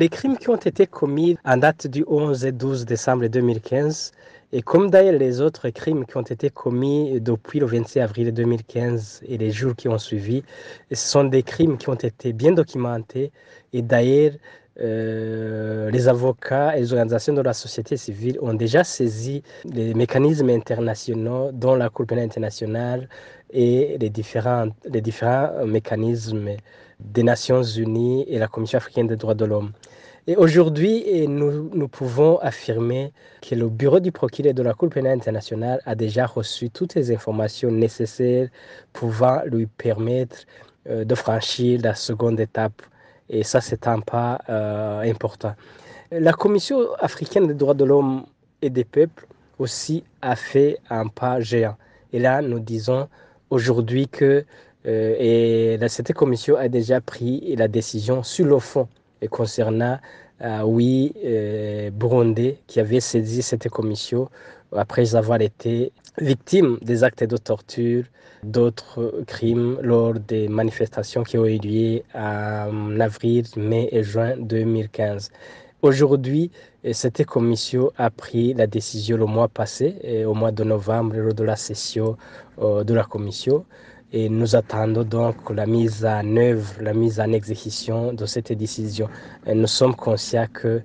des crimes qui ont été commis en date du 11 et 12 décembre 2015, et comme d'ailleurs les autres crimes qui ont été commis depuis le 26 avril 2015 et les jours qui ont suivi, ce sont des crimes qui ont été bien documentés. Et d'ailleurs, les avocats et les organisations de la société civile ont déjà saisi les mécanismes internationaux, dont la Cour pénale internationale et les différents mécanismes des Nations Unies et la Commission africaine des droits de l'homme. Et aujourd'hui, nous pouvons affirmer que le bureau du procureur de la Cour pénale internationale a déjà reçu toutes les informations nécessaires pouvant lui permettre de franchir la seconde étape. Et ça, c'est un pas important. La Commission africaine des droits de l'homme et des peuples aussi a fait un pas géant. Et là, nous disons aujourd'hui que cette commission a déjà pris la décision sur le fond et concernant Burundais qui avait saisi cette commission après avoir été victime des actes de torture, d'autres crimes lors des manifestations qui ont eu lieu en avril, mai et juin 2015. Aujourd'hui, cette commission a pris la décision le mois passé, au mois de novembre, lors de la session de la commission. Et nous attendons donc la mise en œuvre, la mise en exécution de cette décision. Et nous sommes conscients que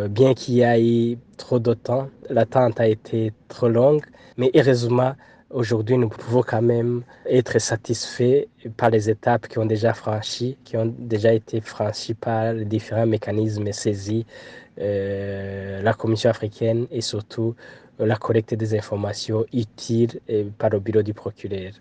bien qu'il y ait trop de temps, l'attente a été trop longue, mais heureusement, aujourd'hui, nous pouvons quand même être satisfaits par les étapes qui ont déjà été franchies par les différents mécanismes saisis, la Commission africaine et surtout la collecte des informations utiles par le bureau du procureur.